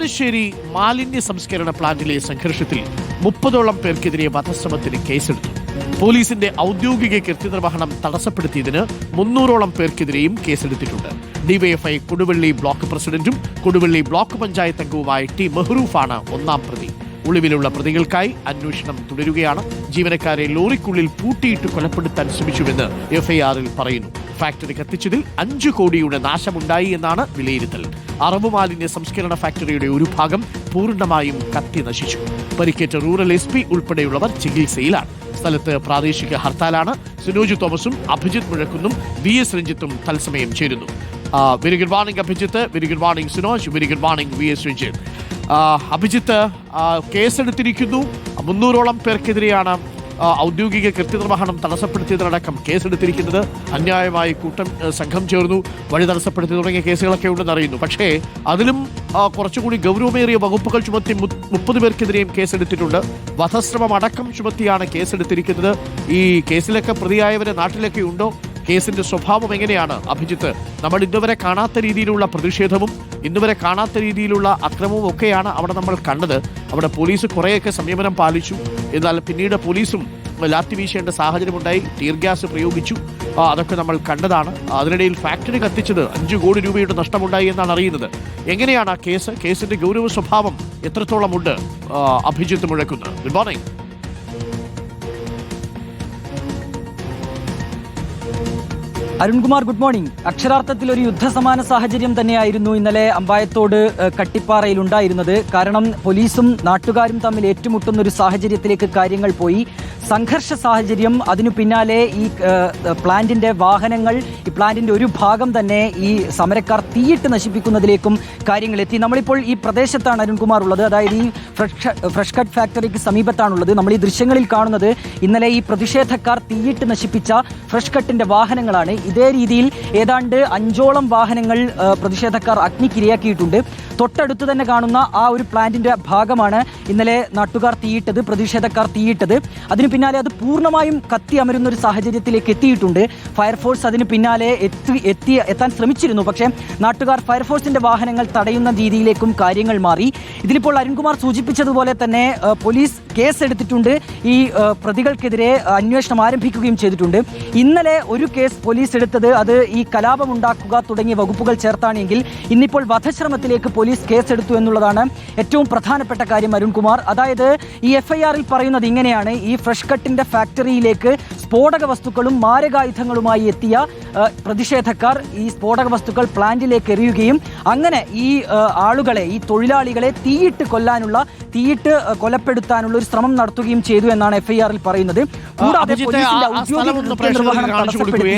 താമരശ്ശേരി മാലിന്യ സംസ്കരണ പ്ലാന്റിലെ സംഘർഷത്തിൽ 30ഓളം പേർക്കെതിരെ വധശ്രമത്തിന് കേസെടുത്തു. പോലീസിന്റെ ഔദ്യോഗിക കൃത്യനിർവഹണം തടസ്സപ്പെടുത്തിയതിന് 300ഓളം പേർക്കെതിരെയും കേസെടുത്തിട്ടുണ്ട്. ഡിവൈഎഫ്ഐ കൊടുവള്ളി ബ്ലോക്ക് പ്രസിഡന്റും കൊടുവള്ളി ബ്ലോക്ക് പഞ്ചായത്ത് അംഗവുമായ ടി മെഹ്റൂഫാണ് ഒന്നാം പ്രതി. ഒളിവിലുള്ള പ്രതികൾക്കായി അന്വേഷണം തുടരുകയാണ്. ജീവനക്കാരെ ലോറിക്കുള്ളിൽ പൂട്ടിയിട്ട് കൊലപ്പെടുത്താൻ ശ്രമിച്ചുവെന്ന് എഫ്ഐആറിൽ പറയുന്നു. ഫാക്ടറി കത്തിച്ചതിൽ 5 കോടിയുടെ നാശമുണ്ടായി എന്നാണ് വിലയിരുത്തൽ. അറവ് മാലിന്യ സംസ്കരണ ഫാക്ടറിയുടെ ഒരു ഭാഗം പൂർണ്ണമായും കത്തി നശിച്ചു. പരിക്കേറ്റ റൂറൽ SP ഉൾപ്പെടെയുള്ളവർ ചികിത്സയിലാണ്. സ്ഥലത്ത് പ്രാദേശിക ഹർത്താലാണ്. സുനോജ് തോമസും അഭിജിത്ത് മുഴക്കുന്നും VS രഞ്ജിത്തും തത്സമയം ചേരുന്നു. Very good morning Abhijith, very good morning Sunoj, very good morning VS Ranjith. Abhijith, കേസെടുത്തിരിക്കുന്നു. 300ഓളം പേർക്കെതിരെയാണ് ഔദ്യോഗിക കൃത്യനിർവഹണം തടസ്സപ്പെടുത്തിയതിനടക്കം കേസെടുത്തിരിക്കുന്നത്. അന്യായമായി സംഘം ചേർന്നു, വഴി തടസ്സപ്പെടുത്തി തുടങ്ങിയ കേസുകളൊക്കെ ഉണ്ടെന്ന് അറിയുന്നു. പക്ഷേ അതിലും കുറച്ചുകൂടി ഗൗരവമേറിയ വകുപ്പുകൾ ചുമത്തി 30 പേർക്കെതിരെയും കേസെടുത്തിട്ടുണ്ട്. വധശ്രമം അടക്കം ചുമത്തിയാണ് കേസെടുത്തിരിക്കുന്നത്. ഈ കേസിലൊക്കെ പ്രതിയായവരെ നാട്ടിലൊക്കെ ഉണ്ടോ? കേസിന്റെ സ്വഭാവം എങ്ങനെയാണ് അഭിജിത്ത്? നമ്മൾ ഇന്നുവരെ കാണാത്ത രീതിയിലുള്ള പ്രതിഷേധവും ഇന്നുവരെ കാണാത്ത രീതിയിലുള്ള അക്രമവും ഒക്കെയാണ് അവിടെ നമ്മൾ കണ്ടത്. അവിടെ പോലീസ് കുറേയൊക്കെ സംയമനം പാലിച്ചു. എന്നാൽ പിന്നീട് പോലീസും ലാത്തി വീശേണ്ട സാഹചര്യമുണ്ടായി. ടീർ ഗ്യാസ് പ്രയോഗിച്ചു. അതൊക്കെ നമ്മൾ കണ്ടതാണ്. അതിനിടയിൽ ഫാക്ടറി കത്തിച്ചത് 5 കോടി രൂപയുടെ നഷ്ടമുണ്ടായി എന്നാണ് അറിയുന്നത്. എങ്ങനെയാണ് കേസിന്റെ ഗൗരവ സ്വഭാവം എത്രത്തോളം ഉണ്ട് അഭിജിത്ത് മുഴക്കുന്നത്? Good morning. Arunkumar, good morning. അക്ഷരാർത്ഥത്തിൽ ഒരു യുദ്ധസമാന സാഹചര്യം തന്നെയായിരുന്നു ഇന്നലെ അമ്പായത്തോട് കട്ടിപ്പാറയിൽ ഉണ്ടായിരുന്നത്. കാരണം പോലീസും നാട്ടുകാരും തമ്മിൽ ഏറ്റുമുട്ടുന്ന ഒരു സാഹചര്യത്തിലേക്ക് കാര്യങ്ങൾ പോയി. സംഘർഷ സാഹചര്യം, അതിനു പിന്നാലെ ഈ പ്ലാന്റിന്റെ വാഹനങ്ങൾ, ഈ പ്ലാന്റിന്റെ ഒരു ഭാഗം തന്നെ ഈ സമരക്കാർ തീയിട്ട് നശിപ്പിക്കുന്നതിലേക്കും കാര്യങ്ങൾ എത്തി. നമ്മളിപ്പോൾ ഈ പ്രദേശത്താണ് അരുൺകുമാർ ഉള്ളത്. അതായത് ഈ ഫ്രഷ് കട്ട് ഫാക്ടറിക്ക് സമീപത്താണുള്ളത്. നമ്മൾ ഈ ദൃശ്യങ്ങളിൽ കാണുന്നത് ഇന്നലെ ഈ പ്രതിഷേധക്കാർ തീയിട്ട് നശിപ്പിച്ച ഫ്രഷ് കട്ടിന്റെ വാഹനങ്ങളാണ്. ഇതേ രീതിയിൽ ഏതാണ്ട് 5ഓളം വാഹനങ്ങൾ പ്രതിഷേധക്കാർ അഗ്നിക്കിരയാക്കിയിട്ടുണ്ട്. തൊട്ടടുത്ത് തന്നെ കാണുന്ന ആ ഒരു പ്ലാന്റിന്റെ ഭാഗമാണ് ഇന്നലെ നാട്ടുകാർ തീയിട്ടത്, പ്രതിഷേധക്കാർ തീയിട്ടത്. അതിന് പിന്നാലെ അത് പൂർണ്ണമായും കത്തി അമരുന്ന ഒരു സാഹചര്യത്തിലേക്ക് എത്തിയിട്ടുണ്ട്. ഫയർഫോഴ്സ് അതിന് പിന്നാലെ എത്താൻ ശ്രമിച്ചിരുന്നു. പക്ഷേ നാട്ടുകാർ ഫയർഫോഴ്സിന്റെ വാഹനങ്ങൾ തടയുന്ന രീതിയിലേക്കും കാര്യങ്ങൾ മാറി. ഇതിലിപ്പോൾ അരുൺകുമാർ സൂചിപ്പിച്ചതുപോലെ തന്നെ പോലീസ് കേസെടുത്തിട്ടുണ്ട്. ഈ പ്രതികൾക്കെതിരെ അന്വേഷണം ആരംഭിക്കുകയും ചെയ്തിട്ടുണ്ട്. ഇന്നലെ ഒരു കേസ് പോലീസ് എടുത്തത് അത് ഈ കലാപമുണ്ടാക്കുക തുടങ്ങിയ വകുപ്പുകൾ ചേർത്താണെങ്കിൽ ഇന്നിപ്പോൾ വധശ്രമത്തിലേക്ക് പോലീസ് കേസെടുത്തു എന്നുള്ളതാണ് ഏറ്റവും പ്രധാനപ്പെട്ട കാര്യം അരുൺകുമാർ. അതായത് ഈ FIR-ൽ പറയുന്നത് ഇങ്ങനെയാണ്: ഈ ഫ്രഷ് കട്ടിന്റെ ഫാക്ടറിയിലേക്ക് സ്ഫോടക വസ്തുക്കളും മാരകായുധങ്ങളുമായി എത്തിയ പ്രതിഷേധക്കാർ ഈ സ്ഫോടക വസ്തുക്കൾ പ്ലാന്റിലേക്ക് എറിയുകയും അങ്ങനെ ഈ ആളുകളെ, ഈ തൊഴിലാളികളെ തീയിട്ട് കൊലപ്പെടുത്താനുള്ള ഒരു ശ്രമം നടത്തുകയും ചെയ്തു എന്നാണ് FIR-ൽ പറയുന്നത്. കൂടാതെ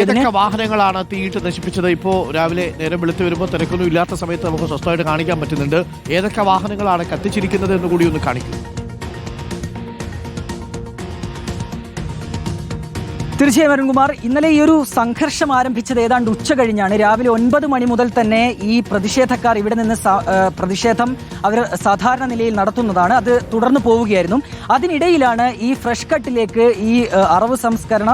ഏതൊക്കെ വാഹനങ്ങളാണ് തീയിട്ട് നശിപ്പിച്ചത്? ഇപ്പോ രാവിലെ നേരം വെളുത്ത് വരുമ്പോൾ തിരക്കൊന്നും ഇല്ലാത്ത സമയത്ത് നമുക്ക് സ്വസ്ഥമായിട്ട് കാണിക്കാൻ പറ്റുന്നുണ്ട്. ഏതൊക്കെ വാഹനങ്ങളാണ് കത്തിച്ചിരിക്കുന്നത് എന്ന് കൂടി ഒന്ന് കാണിക്കും. തീർച്ചയായും അരുൺകുമാർ, ഇന്നലെ ഈ ഒരു സംഘർഷം ആരംഭിച്ചത് ഏതാണ്ട് ഉച്ച കഴിഞ്ഞാണ്. രാവിലെ 9 മണി മുതൽ തന്നെ ഈ പ്രതിഷേധക്കാർ ഇവിടെ നിന്ന് പ്രതിഷേധം അവർ സാധാരണ നിലയിൽ നടത്തുന്നതാണ്. അത് തുടർന്ന് പോവുകയായിരുന്നു. അതിനിടയിലാണ് ഈ ഫ്രഷ് കട്ടിലേക്ക് ഈ അറവ് സംസ്കരണ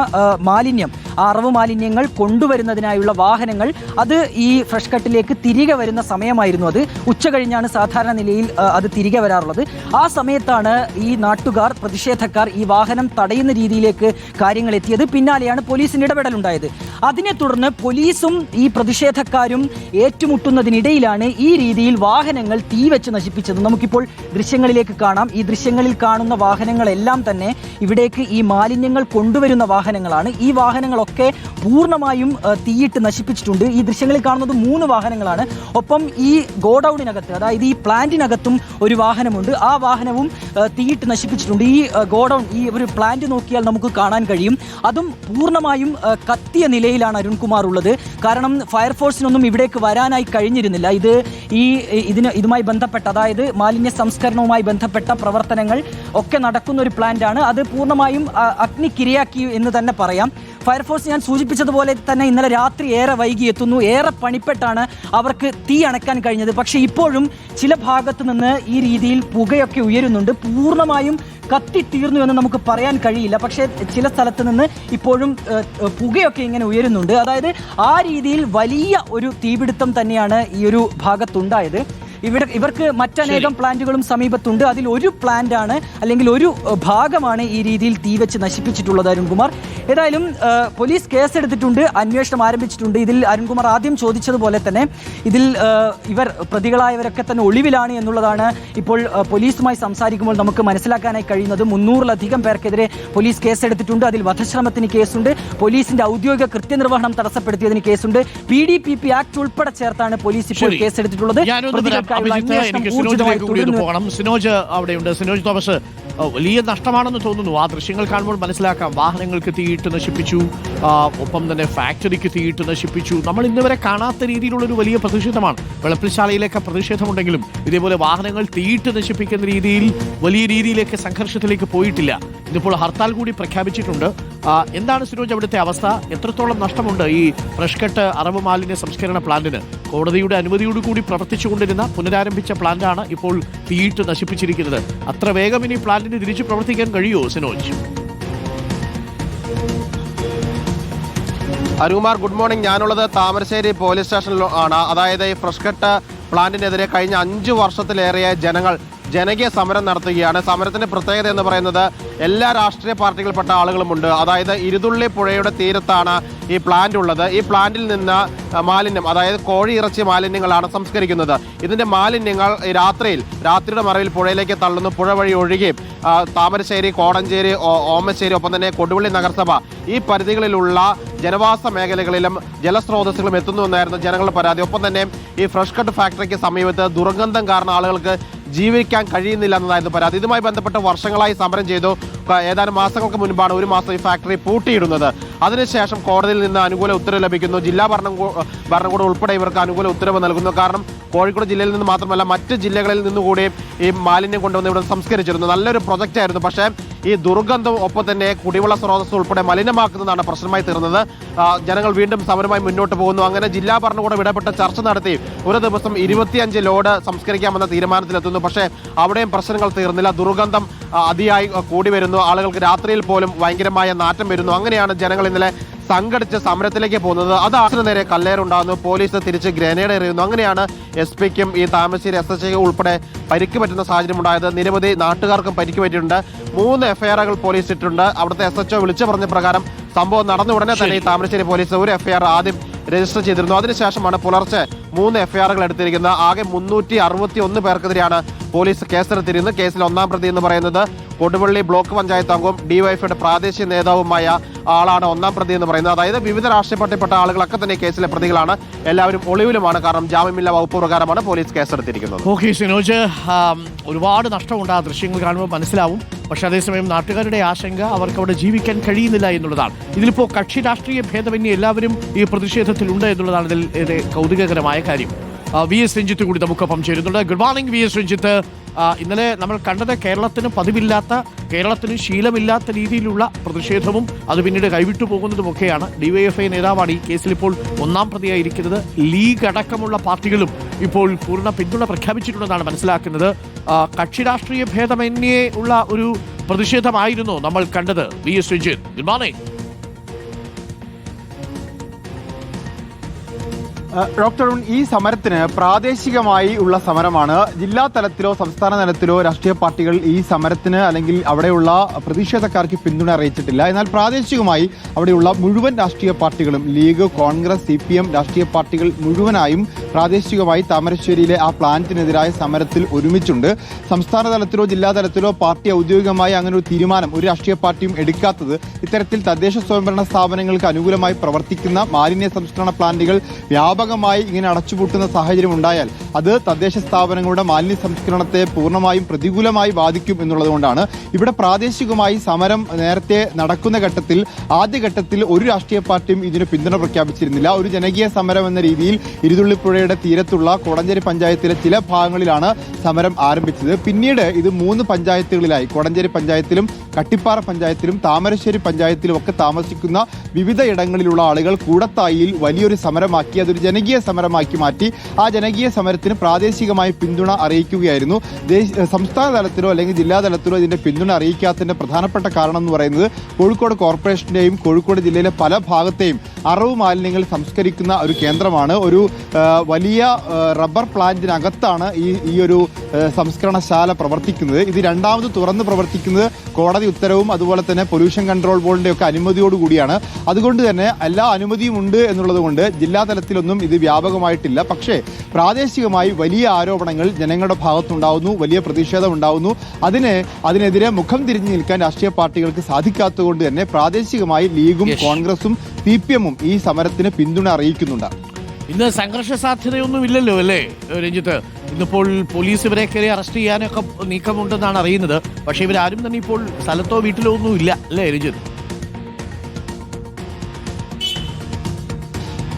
അറവ് മാലിന്യങ്ങൾ കൊണ്ടുവരുന്നതിനായുള്ള വാഹനങ്ങൾ അത് ഈ ഫ്രഷ് കട്ടിലേക്ക് തിരികെ വരുന്ന സമയമായിരുന്നു. അത് ഉച്ച കഴിഞ്ഞാണ് സാധാരണ നിലയിൽ അത് തിരികെ വരാറുള്ളത്. ആ സമയത്താണ് ഈ നാട്ടുകാർ, പ്രതിഷേധക്കാർ ഈ വാഹനം തടയുന്ന രീതിയിലേക്ക് കാര്യങ്ങൾ എത്തിയത്. പിന്നാലെയാണ് പോലീസിന്റെ ഇടപെടലുണ്ടായത്. അതിനെ തുടർന്ന് പോലീസും ഈ പ്രതിഷേധക്കാരും ഏറ്റുമുട്ടുന്നതിനിടയിലാണ് ഈ രീതിയിൽ വാഹനങ്ങൾ തീവെച്ച് നശിപ്പിച്ചത്. നമുക്കിപ്പോൾ ദൃശ്യങ്ങളിലേക്ക് കാണാം. ഈ ദൃശ്യങ്ങളിൽ കാണുന്ന വാഹനങ്ങളെല്ലാം തന്നെ ഇവിടേക്ക് ഈ മാലിന്യങ്ങൾ കൊണ്ടുവരുന്ന വാഹനങ്ങളാണ്. ഈ വാഹനങ്ങളൊക്കെ പൂർണ്ണമായും തീയിട്ട് നശിപ്പിച്ചിട്ടുണ്ട്. ഈ ദൃശ്യങ്ങളിൽ കാണുന്നത് 3 വാഹനങ്ങളാണ്. ഒപ്പം ഈ ഗോഡൌണിനകത്ത്, അതായത് ഈ പ്ലാന്റിനകത്തും ഒരു വാഹനമുണ്ട്. ആ വാഹനവും തീയിട്ട് നശിപ്പിച്ചിട്ടുണ്ട്. ഈ ഗോഡൌൺ, ഈ ഒരു പ്ലാന്റ് നോക്കിയാൽ നമുക്ക് കാണാൻ കഴിയും. അതും പൂർണ്ണമായും കത്തിയ നിലയിലാണ് അരുൺകുമാർ ഉള്ളത്. കാരണം ഫയർഫോഴ്സിനൊന്നും ഇവിടേക്ക് വരാനായി കഴിഞ്ഞിരുന്നില്ല. ഇതുമായി ബന്ധപ്പെട്ട, അതായത് മാലിന്യ സംസ്കരണവുമായി ബന്ധപ്പെട്ട പ്രവർത്തനങ്ങൾ ഒക്കെ നടക്കുന്ന ഒരു പ്ലാന്റാണ്. അത് പൂർണ്ണമായും അഗ്നിക്കിരയാക്കി എന്ന് തന്നെ പറയാം. ഫയർഫോഴ്സ് ഞാൻ സൂചിപ്പിച്ചതുപോലെ തന്നെ ഇന്നലെ രാത്രി ഏറെ വൈകി എത്തുന്നു. ഏറെ പണിപ്പെട്ടാണ് അവർക്ക് തീ അണയ്ക്കാൻ കഴിഞ്ഞത്. പക്ഷേ ഇപ്പോഴും ചില ഭാഗത്ത് നിന്ന് ഈ രീതിയിൽ പുകയൊക്കെ ഉയരുന്നുണ്ട്. പൂർണ്ണമായും കത്തിത്തീർന്നു എന്ന് നമുക്ക് പറയാൻ കഴിയില്ല. പക്ഷേ ചില സ്ഥലത്ത് നിന്ന് ഇപ്പോഴും പുകയൊക്കെ ഇങ്ങനെ ഉയരുന്നുണ്ട്. അതായത് ആ രീതിയിൽ വലിയ ഒരു തീപിടുത്തം തന്നെയാണ് ഈ ഒരു ഭാഗത്തുണ്ടായത്. ഇവർക്ക് മറ്റനേകം പ്ലാന്റുകളും സമീപത്തുണ്ട്. അതിൽ ഒരു പ്ലാന്റാണ് അല്ലെങ്കിൽ ഒരു ഭാഗമാണ് ഈ രീതിയിൽ തീവച്ച് നശിപ്പിച്ചിട്ടുള്ളത്. അരുൺകുമാർ, ഏതായാലും പോലീസ് കേസെടുത്തിട്ടുണ്ട്, അന്വേഷണം ആരംഭിച്ചിട്ടുണ്ട്. ഇതിൽ അരുൺകുമാർ ആദ്യം ചോദിച്ചതുപോലെ തന്നെ ഇതിൽ ഇവർ പ്രതികളായവരൊക്കെ തന്നെ ഒളിവിലാണ് എന്നുള്ളതാണ് ഇപ്പോൾ പോലീസുമായി സംസാരിക്കുമ്പോൾ നമുക്ക് മനസ്സിലാക്കാനായി കഴിയുന്നത്. 300-ലധികം പേർക്കെതിരെ പോലീസ് കേസെടുത്തിട്ടുണ്ട്. അതിൽ വധശ്രമത്തിന് കേസുണ്ട്, പോലീസിന്റെ ഔദ്യോഗിക കൃത്യനിർവഹണം തടസ്സപ്പെടുത്തിയതിന് കേസുണ്ട്, PDPP ആക്ട് ഉൾപ്പെടെ ചേർത്താണ് പോലീസ് ഇപ്പോൾ കേസെടുത്തിട്ടുള്ളത്. സിനോജ് അവിടെയുണ്ട്. സിനോജ് തോമസ്, വലിയ നഷ്ടമാണെന്ന് തോന്നുന്നു. ആ ദൃശ്യങ്ങൾ കാണുമ്പോൾ മനസ്സിലാക്കാം. വാഹനങ്ങൾക്ക് തീയിട്ട് നശിപ്പിച്ചു, ഒപ്പം തന്നെ ഫാക്ടറിക്ക് തീയിട്ട് നശിപ്പിച്ചു. നമ്മൾ ഇന്നുവരെ കാണാത്ത രീതിയിലുള്ളൊരു വലിയ പ്രതിഷേധമാണ്. വെളുപ്പിൽശാലയിലേക്ക് പ്രതിഷേധമുണ്ടെങ്കിലും ഇതേപോലെ വാഹനങ്ങൾ തീയിട്ട് നശിപ്പിക്കുന്ന രീതിയിൽ വലിയ രീതിയിലേക്ക് സംഘർഷത്തിലേക്ക് പോയിട്ടില്ല. ഇതിപ്പോൾ ഹർത്താൽ കൂടി പ്രഖ്യാപിച്ചിട്ടുണ്ട്. എന്താണ് സിനോജ് അവിടുത്തെ അവസ്ഥ? എത്രത്തോളം നഷ്ടമുണ്ട് ഈ ഫ്രഷ് കട്ട് അറവ് മാലിന്യ സംസ്കരണ പ്ലാന്റിന്? കോടതിയുടെ അനുമതിയോടുകൂടി പ്രവർത്തിച്ചുകൊണ്ടിരുന്ന പുനരാരംഭിച്ച പ്ലാന്റാണ് ഇപ്പോൾ തീയിട്ട് നശിപ്പിച്ചിരിക്കുന്നത്. അത്ര വേഗം ഇനി പ്ലാന്റിന് തിരിച്ചു പ്രവർത്തിക്കാൻ കഴിയുമോ സിനോജ്? Arunkumar, good morning. ഞാനുള്ളത് താമരശ്ശേരി പോലീസ് സ്റ്റേഷനിൽ ആണ്. അതായത് ഈ ഫ്രഷ് കട്ട് പ്ലാന്റിനെതിരെ കഴിഞ്ഞ 5 വർഷത്തിലേറെ ജനകീയ സമരം നടത്തുകയാണ്. സമരത്തിന്റെ പ്രത്യേകത എന്ന് പറയുന്നത് എല്ലാ രാഷ്ട്രീയ പാർട്ടികളിൽപ്പെട്ട ആളുകളുമുണ്ട്. അതായത് ഇരുതുള്ളി പുഴയുടെ തീരത്താണ് ഈ പ്ലാന്റ് ഉള്ളത്. ഈ പ്ലാന്റിൽ നിന്ന് മാലിന്യം, അതായത് കോഴി ഇറച്ചി മാലിന്യങ്ങളാണ് സംസ്കരിക്കുന്നത്. ഇതിന്റെ മാലിന്യങ്ങൾ രാത്രിയുടെ മറവിൽ പുഴയിലേക്ക് തള്ളുന്നു. പുഴ വഴി ഒഴുകി താമരശ്ശേരി, കോടഞ്ചേരി, ഓമശ്ശേരി, ഒപ്പം തന്നെ കൊടുവള്ളി നഗരസഭ ഈ പരിധികളിലുള്ള ജനവാസ മേഖലകളിലും ജലസ്രോതസ്സുകളും എത്തുന്നുവെന്നായിരുന്നു ജനങ്ങളുടെ പരാതി. ഒപ്പം തന്നെ ഈ ഫ്രഷ് കട്ട് ഫാക്ടറിക്ക് സമീപത്ത് ദുർഗന്ധം കാരണം ആളുകൾക്ക് ജീവിക്കാൻ കഴിയുന്നില്ല എന്നതായിരുന്നു പരാതി. ഇതുമായി ബന്ധപ്പെട്ട് വർഷങ്ങളായി സമരം ചെയ്തു. ഏതാനും മാസങ്ങൾക്ക് മുൻപാണ് 1 മാസം ഈ ഫാക്ടറി പൂട്ടിയിടുന്നത്. അതിനുശേഷം കോടതിയിൽ നിന്ന് അനുകൂല ഉത്തരവ് ലഭിക്കുന്നു. ജില്ലാ ഭരണകൂടം ഉൾപ്പെടെ ഇവർക്ക് അനുകൂല ഉത്തരവ് നൽകുന്നു. കാരണം കോഴിക്കോട് ജില്ലയിൽ നിന്ന് മാത്രമല്ല മറ്റ് ജില്ലകളിൽ നിന്നുകൂടി ഈ മാലിന്യം കൊണ്ടുവന്ന് ഇവിടെ സംസ്കരിച്ചിരുന്നു. നല്ലൊരു പ്രൊജക്റ്റ് ആയിരുന്നു. പക്ഷേ ഈ ദുർഗന്ധം, ഒപ്പം തന്നെ കുടിവെള്ള സ്രോതസ് ഉൾപ്പെടെ മലിനമാക്കുന്നതാണ് പ്രശ്നമായി തീർന്നത്. ജനങ്ങൾ വീണ്ടും സമരമായി മുന്നോട്ട് പോകുന്നു. അങ്ങനെ ജില്ലാ ഭരണകൂടം ഇടപെട്ട് ചർച്ച നടത്തി ഒരു ദിവസം 25 ലോഡ് സംസ്കരിക്കാമെന്ന തീരുമാനത്തിലെത്തുന്നു. പക്ഷേ അവിടെയും പ്രശ്നങ്ങൾ തീർന്നില്ല. ദുർഗന്ധം അതിയായി കൂടി വരുന്നു. ആളുകൾക്ക് രാത്രിയിൽ പോലും ഭയങ്കരമായ നാറ്റം വരുന്നു. അങ്ങനെയാണ് ജനങ്ങൾ ഇന്നലെ സംഘടിച്ച് സമരത്തിലേക്ക് പോകുന്നത്. അത് നേരെ കല്ലേറുണ്ടാകുന്നു. പോലീസ് തിരിച്ച് ഗ്രനേഡ് എറിയുന്നു. അങ്ങനെയാണ് SP-ക്കും ഈ താമരശ്ശേരി SHO ഉൾപ്പെടെ പരിക്ക് പറ്റുന്ന സാഹചര്യം ഉണ്ടായത്. നിരവധി നാട്ടുകാർക്കും പരിക്ക് പറ്റിയിട്ടുണ്ട്. 3 FIR-കൾ പോലീസ് ഇട്ടിട്ടുണ്ട്. അവിടുത്തെ SHO വിളിച്ചു പറഞ്ഞ പ്രകാരം സംഭവം നടന്ന ഉടനെ തന്നെ ഈ താമരശ്ശേരി പോലീസ് ഒരു FIR ആദ്യം രജിസ്റ്റർ ചെയ്തിരുന്നു. അതിനുശേഷമാണ് പുലർച്ചെ 3 FIR-കൾ എടുത്തിരിക്കുന്നത്. ആകെ 361 പേർക്കെതിരെയാണ് പോലീസ് കേസെടുത്തിരുന്നത്. കേസിൽ 1-ാം പ്രതി എന്ന് പറയുന്നത് കൊടുവള്ളി ബ്ലോക്ക് പഞ്ചായത്ത് അംഗവും DYFIയുടെ പ്രാദേശിക നേതാവുമായ ആളാണ് 1-ാം പ്രതി എന്ന് പറയുന്നത്. അതായത് വിവിധ രാഷ്ട്രീയ പാർട്ടിപ്പെട്ട ആളുകളൊക്കെ തന്നെ കേസിലെ പ്രതികളാണ്. എല്ലാവരും ഒളിവിലുമാണ്. കാരണം ജാമ്യമില്ലാ വകുപ്പ് പ്രകാരമാണ് പോലീസ് കേസെടുത്തിരിക്കുന്നത്. ഓക്കെ സിനോജ്, ഒരുപാട് നഷ്ടമുണ്ട്. ആ ദൃശ്യങ്ങൾ കാണുമ്പോൾ മനസ്സിലാവും. പക്ഷെ അതേസമയം നാട്ടുകാരുടെ ആശങ്ക അവർക്ക് അവിടെ ജീവിക്കാൻ കഴിയുന്നില്ല എന്നുള്ളതാണ്. ഇതിലിപ്പോൾ കക്ഷി രാഷ്ട്രീയ ഭേദമന്യേ എല്ലാവരും ഈ പ്രതിഷേധത്തിലുണ്ട് എന്നുള്ളതാണ് ഇതിൽ കൗതുകകരമായ കാര്യം. VS രഞ്ജിത്ത് കൂടി നമുക്കൊപ്പം ചേരുന്നുണ്ട്. Good morning VS Ranjith. ഇന്നലെ നമ്മൾ കണ്ടത് കേരളത്തിന് പതിവില്ലാത്ത, കേരളത്തിന് ശീലമില്ലാത്ത രീതിയിലുള്ള പ്രതിഷേധവും അത് പിന്നീട് കൈവിട്ടു പോകുന്നതുമൊക്കെയാണ്. DYFI നേതാവാണ് ഈ കേസിൽ ഇപ്പോൾ 1-ാം പ്രതിയായിരിക്കുന്നത്. ലീഗ് അടക്കമുള്ള പാർട്ടികളും ഇപ്പോൾ പൂർണ്ണ പിന്തുണ പ്രഖ്യാപിച്ചിട്ടുണ്ടെന്നാണ് മനസ്സിലാക്കുന്നത്. കക്ഷി രാഷ്ട്രീയ ഭേദമന്യേ ഉള്ള ഒരു പ്രതിഷേധമായിരുന്നു നമ്മൾ കണ്ടത്. VS Ranjith, good morning. Doctor, ഈ സമരത്തിന് പ്രാദേശികമായി ഉള്ള സമരമാണ്. ജില്ലാ തലത്തിലോ സംസ്ഥാന തലത്തിലോ രാഷ്ട്രീയ പാർട്ടികൾ ഈ സമരത്തിന് അല്ലെങ്കിൽ അവിടെയുള്ള പ്രതിഷേധക്കാർക്ക് പിന്തുണ അറിയിച്ചിട്ടില്ല. എന്നാൽ പ്രാദേശികമായി അവിടെയുള്ള മുഴുവൻ രാഷ്ട്രീയ പാർട്ടികളും, ലീഗ്, കോൺഗ്രസ്, CPM രാഷ്ട്രീയ പാർട്ടികൾ മുഴുവനായും പ്രാദേശികമായി താമരശ്ശേരിയിലെ ആ പ്ലാന്റിനെതിരായ സമരത്തിൽ ഒരുമിച്ചുണ്ട്. സംസ്ഥാന തലത്തിലോ ജില്ലാ തലത്തിലോ പാർട്ടി ഔദ്യോഗികമായി അങ്ങനെ ഒരു തീരുമാനം ഒരു രാഷ്ട്രീയ പാർട്ടിയും എടുക്കാത്തത് ഇത്തരത്തിൽ തദ്ദേശ സ്വയംഭരണ സ്ഥാപനങ്ങൾക്ക് അനുകൂലമായി പ്രവർത്തിക്കുന്ന മാലിന്യ സംസ്കരണ പ്ലാന്റുകൾ വ്യാപകമായി ഇങ്ങനെ അടച്ചുപൂട്ടുന്ന സാഹചര്യം ഉണ്ടായാൽ അത് തദ്ദേശ സ്ഥാപനങ്ങളുടെ മാലിന്യ സംസ്കരണത്തെ പൂർണ്ണമായും പ്രതികൂലമായി ബാധിക്കും എന്നുള്ളതുകൊണ്ടാണ് ഇവിടെ പ്രാദേശികമായി സമരം നേരത്തെ നടക്കുന്ന ഘട്ടത്തിൽ ആദ്യഘട്ടത്തിൽ ഒരു രാഷ്ട്രീയ പാർട്ടിയും ഇതിന് പിന്തുണ പ്രഖ്യാപിച്ചിരുന്നില്ല. ഒരു ജനകീയ സമരം എന്ന രീതിയിൽ ഇരുതുള്ളിപ്പുഴയുടെ തീരത്തുള്ള കോടഞ്ചേരി പഞ്ചായത്തിലെ ചില ഭാഗങ്ങളിലാണ് സമരം ആരംഭിച്ചത്. പിന്നീട് ഇത് 3 പഞ്ചായത്തുകളിലായി, കോടഞ്ചേരി പഞ്ചായത്തിലും കട്ടിപ്പാറ പഞ്ചായത്തിലും താമരശ്ശേരി പഞ്ചായത്തിലും ഒക്കെ താമസിക്കുന്ന വിവിധ ഇടങ്ങളിലുള്ള ആളുകൾ കൂടത്തായിയിൽ വലിയൊരു സമരമാക്കി, അതൊരു ജനകീയ സമരമാക്കി മാറ്റി. ആ ജനകീയ സമരത്തിന് പ്രാദേശികമായി പിന്തുണ അറിയിക്കുകയായിരുന്നു. സംസ്ഥാന തലത്തിലോ അല്ലെങ്കിൽ ജില്ലാ തലത്തിലോ ഇതിന്റെ പിന്തുണ അറിയിക്കാത്തതിന്റെ പ്രധാനപ്പെട്ട കാരണം എന്ന് പറയുന്നത് കോഴിക്കോട് കോർപ്പറേഷന്റെയും കോഴിക്കോട് ജില്ലയിലെ പല ഭാഗത്തെയും അറവ് മാലിന്യങ്ങൾ സംസ്കരിക്കുന്ന ഒരു കേന്ദ്രമാണ്. ഒരു വലിയ റബ്ബർ പ്ലാന്റിനകത്താണ് ഈ ഒരു സംസ്കരണശാല പ്രവർത്തിക്കുന്നത്. ഇത് രണ്ടാമത് തുറന്ന് പ്രവർത്തിക്കുന്നത് കോടതി ഉത്തരവും അതുപോലെ തന്നെ പൊല്യൂഷൻ കൺട്രോൾ ബോർഡിന്റെ ഒക്കെ അനുമതിയോടുകൂടിയാണ്. അതുകൊണ്ട് തന്നെ എല്ലാ അനുമതിയും ഉണ്ട് എന്നുള്ളത് കൊണ്ട് ജില്ലാ തലത്തിലൊന്നും ഇത് വ്യാപകമായിട്ടില്ല. പക്ഷേ പ്രാദേശികമായി വലിയ ആരോപണങ്ങൾ ജനങ്ങളുടെ ഭാഗത്തുണ്ടാവുന്നു, വലിയ പ്രതിഷേധം ഉണ്ടാവുന്നു. അതിനെതിരെ മുഖം തിരിഞ്ഞു നിൽക്കാൻ രാഷ്ട്രീയ പാർട്ടികൾക്ക് സാധിക്കാത്തതുകൊണ്ട് തന്നെ പ്രാദേശികമായി ലീഗും കോൺഗ്രസും CPM-ഉം ഈ സമരത്തിന് പിന്തുണ അറിയിക്കുന്നുണ്ട്. ഇന്ന് സംഘർഷ സാധ്യതയൊന്നും ഇല്ലല്ലോ അല്ലേ രഞ്ജിത്ത്? ഇന്നിപ്പോൾ പോലീസ് ഇവരെ കയറി അറസ്റ്റ് ചെയ്യാനൊക്കെ നീക്കമുണ്ടെന്നാണ് അറിയുന്നത്. പക്ഷേ ഇവരാരും തന്നെ ഇപ്പോൾ സ്ഥലത്തോ വീട്ടിലോ ഒന്നും ഇല്ല അല്ലേ രഞ്ജിത്ത്?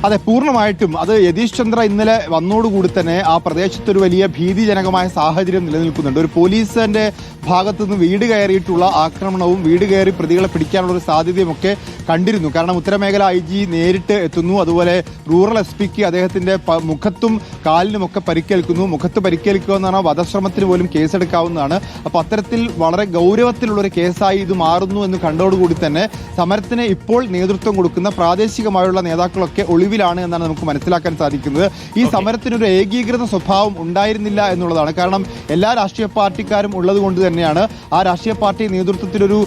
അതെ, പൂർണ്ണമായിട്ടും. അത് യതീഷ് ചന്ദ്ര ഇന്നലെ വന്നോടുകൂടി തന്നെ ആ പ്രദേശത്തൊരു വലിയ ഭീതിജനകമായ സാഹചര്യം നിലനിൽക്കുന്നുണ്ട്. ഒരു പോലീസിന്റെ ഭാഗത്തുനിന്ന് വീട് കയറിയിട്ടുള്ള ആക്രമണവും വീട് കയറി പ്രതികളെ പിടിക്കാനുള്ള ഒരു സാധ്യതയുമൊക്കെ കണ്ടിരുന്നു. കാരണം ഉത്തരമേഖല IG നേരിട്ട് എത്തുന്നു. അതുപോലെ റൂറൽ SP-ക്ക് അദ്ദേഹത്തിന്റെ മുഖത്തും കാലിനുമൊക്കെ പരിക്കേൽക്കുന്നു. മുഖത്ത് പരിക്കേൽക്കുക എന്ന് പറഞ്ഞാൽ വധശ്രമത്തിന് പോലും കേസെടുക്കാവുന്നതാണ്. അപ്പൊ അത്തരത്തിൽ വളരെ ഗൗരവത്തിലുള്ള ഒരു കേസായി ഇത് മാറുന്നു എന്ന് കണ്ടോടുകൂടി തന്നെ സമരത്തിന് ഇപ്പോൾ നേതൃത്വം കൊടുക്കുന്ന പ്രാദേശികമായുള്ള നേതാക്കളൊക്കെ ഒളിവിലാണ് എന്നാണ് നമുക്ക് മനസ്സിലാക്കാൻ സാധിക്കുന്നത്. ഈ സമരത്തിനൊരു ഏകീകൃത സ്വഭാവം ഉണ്ടായിരുന്നില്ല എന്നുള്ളതാണ്. കാരണം എല്ലാ രാഷ്ട്രീയ പാർട്ടിക്കാരും ഉള്ളത് കൊണ്ട് തന്നെയാണ് ആ രാഷ്ട്രീയ പാർട്ടി നേതൃത്വത്തിലൊരു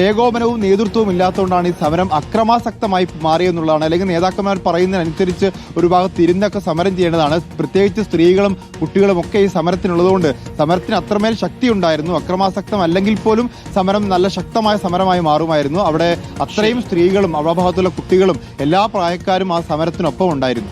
ഏകോപനവും നേതൃത്വവും ഇല്ലാത്തതുകൊണ്ടാണ് ഈ സമരം അക്രമാസക്തമായി മാറിയെന്നുള്ളതാണ്. അല്ലെങ്കിൽ നേതാക്കന്മാർ പറയുന്നതിനനുസരിച്ച് ഒരു ഭാഗത്ത് ഇരുന്നൊക്കെ സമരം ചെയ്യേണ്ടതാണ്. പ്രത്യേകിച്ച് സ്ത്രീകളും കുട്ടികളും ഒക്കെ ഈ സമരത്തിനുള്ളതുകൊണ്ട് സമരത്തിന് അത്രമേൽ ശക്തി ഉണ്ടായിരുന്നു. അക്രമാസക്തം അല്ലെങ്കിൽ പോലും സമരം നല്ല ശക്തമായ സമരമായി മാറുമായിരുന്നു. അവിടെ അത്രയും സ്ത്രീകളും അവരുടെ ഭാഗത്തുള്ള കുട്ടികളും എല്ലാ പ്രായക്കാരും ആ സമരത്തിനൊപ്പം ഉണ്ടായിരുന്നു.